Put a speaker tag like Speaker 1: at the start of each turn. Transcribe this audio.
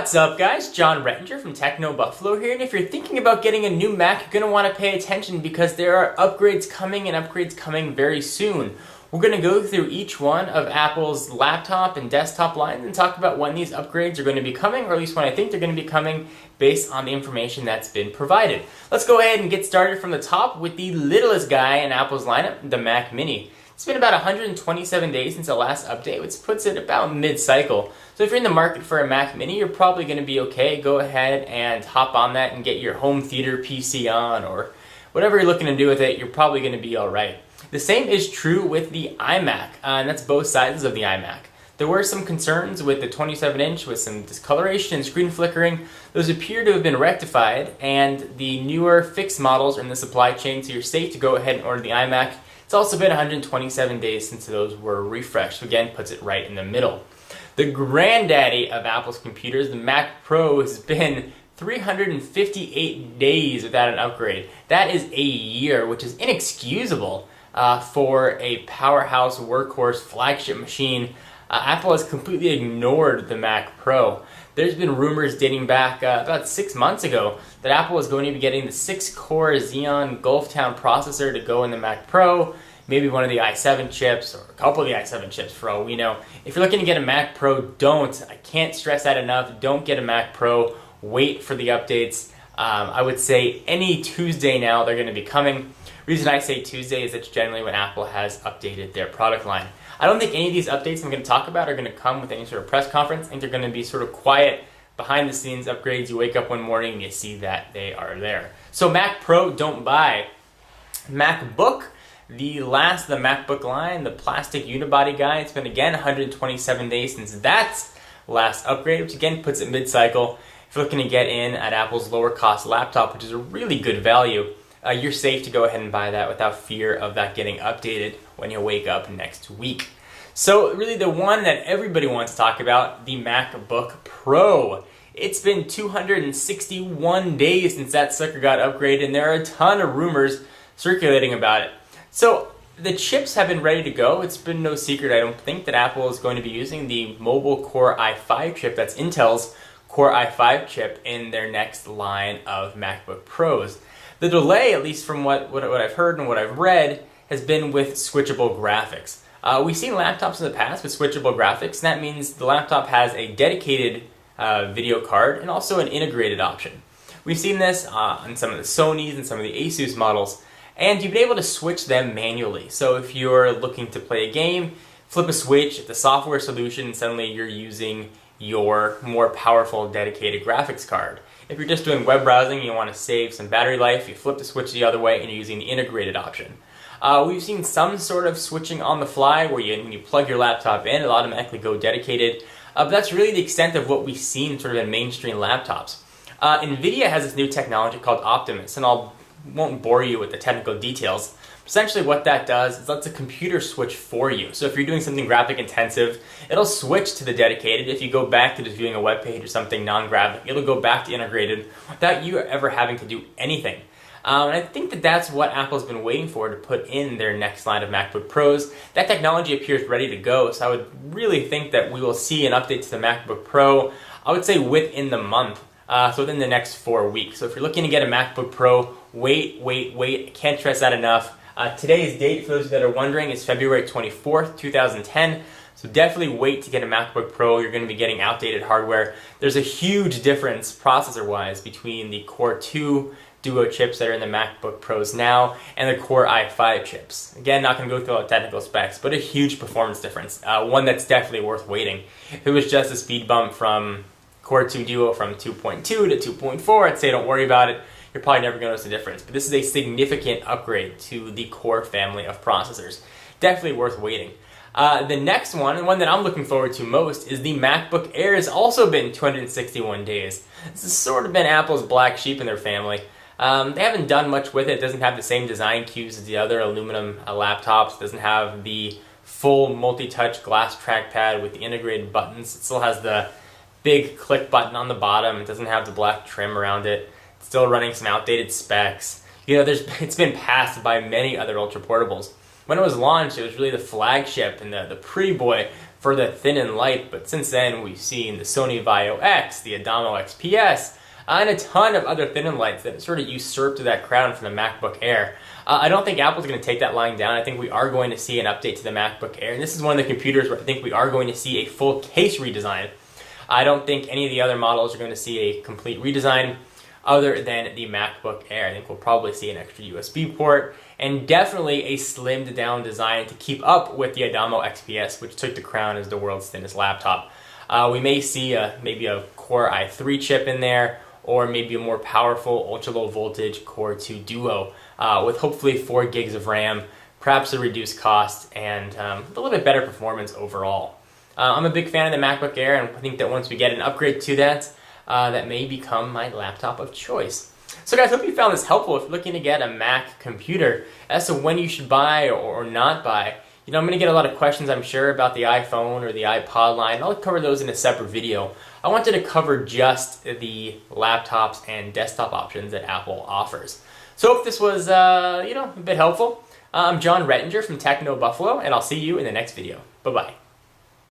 Speaker 1: What's up guys, John Rettinger from Techno Buffalo here, and if you're thinking about getting a new Mac, you're going to want to pay attention because there are upgrades coming very soon. We're going to go through each one of Apple's laptop and desktop lines and talk about when these upgrades are going to be coming, or at least when I think they're going to be coming based on the information that's been provided. Let's go ahead and get started from the top with the littlest guy in Apple's lineup, the Mac Mini. It's been about 127 days since the last update, which puts it about mid-cycle. So if you're in the market for a Mac Mini, you're probably going to be okay. Go ahead and hop on that and get your home theater PC on, or whatever you're looking to do with it, you're probably going to be alright. The same is true with the iMac, and that's both sizes of the iMac. There were some concerns with the 27-inch with some discoloration and screen flickering. Those appear to have been rectified, and the newer fixed models are in the supply chain, so you're safe to go ahead and order the iMac. It's also been 127 days since those were refreshed, so again, puts it right in the middle. The granddaddy of Apple's computers, the Mac Pro, has been 358 days without an upgrade. That is a year, which is inexcusable for a powerhouse workhorse flagship machine. Apple has completely ignored the Mac Pro. There's been rumors dating back about 6 months ago that Apple was going to be getting the 6-core Xeon Gulftown processor to go in the Mac Pro, maybe one of the i7 chips, or a couple of the i7 chips for all we know. If you're looking to get a Mac Pro, don't. I can't stress that enough. Don't get a Mac Pro. Wait for the updates. I would say any Tuesday now they're going to be coming. The reason I say Tuesday is that's generally when Apple has updated their product line. I don't think any of these updates I'm going to talk about are going to come with any sort of press conference. I think they're going to be sort of quiet, behind the scenes upgrades. You wake up one morning and you see that they are there. So Mac Pro, don't buy. MacBook, the last of the MacBook line, the plastic unibody guy, it's been again 127 days since that last upgrade, which again puts it mid-cycle. If you're looking to get in at Apple's lower cost laptop, which is a really good value, you're safe to go ahead and buy that without fear of that getting updated when you wake up next week. So really the one that everybody wants to talk about, the MacBook Pro. It's been 261 days since that sucker got upgraded, and there are a ton of rumors circulating about it. So the chips have been ready to go. It's been no secret, I don't think, that Apple is going to be using the mobile Core i5 chip, that's Intel's Core i5 chip, in their next line of MacBook Pros. The delay, at least from what I've heard and what I've read, has been with switchable graphics. We've seen laptops in the past with switchable graphics, and that means the laptop has a dedicated video card and also an integrated option. We've seen this on some of the Sonys and some of the Asus models, and you've been able to switch them manually. So if you're looking to play a game, flip a switch, it's a software solution, and suddenly you're using your more powerful dedicated graphics card. If you're just doing web browsing and you want to save some battery life, you flip the switch the other way and you're using the integrated option. We've seen some sort of switching on the fly where when you plug your laptop in, it'll automatically go dedicated. But that's really the extent of what we've seen sort of in mainstream laptops. NVIDIA has this new technology called Optimus, and won't bore you with the technical details. Essentially what that does is lets a computer switch for you. So if you're doing something graphic intensive, it'll switch to the dedicated. If you go back to just viewing a web page or something non-graphic, it'll go back to integrated without you ever having to do anything. And I think that that's what Apple's been waiting for to put in their next line of MacBook Pros. That technology appears ready to go, so I would really think that we will see an update to the MacBook Pro, I would say within the month, so within the next 4 weeks. So if you're looking to get a MacBook Pro, wait. I can't stress that enough. Today's date, for those that are wondering, is February 24th, 2010. So definitely wait to get a MacBook Pro. You're going to be getting outdated hardware. There's a huge difference processor-wise between the Core 2 Duo chips that are in the MacBook Pros now and the Core i5 chips. Again, not going to go through all the technical specs, but a huge performance difference. One that's definitely worth waiting. If it was just a speed bump from Core 2 Duo from 2.2 to 2.4, I'd say don't worry about it. You're probably never going to notice the difference. But this is a significant upgrade to the Core family of processors. Definitely worth waiting. The next one, and one that I'm looking forward to most, is the MacBook Air. Has also been 261 days. This has sort of been Apple's black sheep in their family. They haven't done much with it. It doesn't have the same design cues as the other aluminum laptops. It doesn't have the full multi-touch glass trackpad with the integrated buttons. It still has the big click button on the bottom. It doesn't have the black trim around it. It's still running some outdated specs. You know, it's been passed by many other ultra portables. When it was launched, it was really the flagship and the pretty boy for the thin and light, but since then we've seen the Sony Vaio X, the Adamo XPS, and a ton of other thin and lights that sort of usurped that crown from the MacBook Air. I don't think Apple's going to take that line down. I think we are going to see an update to the MacBook Air, and this is one of the computers where I think we are going to see a full case redesign. I don't think any of the other models are going to see a complete redesign other than the MacBook Air. I think we'll probably see an extra USB port, and definitely a slimmed down design to keep up with the Adamo XPS, which took the crown as the world's thinnest laptop. We may see maybe a Core i3 chip in there, or maybe a more powerful ultra-low voltage Core 2 Duo with hopefully 4 gigs of RAM, perhaps a reduced cost, and a little bit better performance overall. I'm a big fan of the MacBook Air, and I think that once we get an upgrade to that, that may become my laptop of choice. So guys, hope you found this helpful if you're looking to get a Mac computer as to when you should buy or not buy. You know, I'm going to get a lot of questions, I'm sure, about the iPhone or the iPod line. I'll cover those in a separate video. I wanted to cover just the laptops and desktop options that Apple offers. So hope this was, a bit helpful. I'm John Rettinger from Techno Buffalo, and I'll see you in the next video. Bye-bye.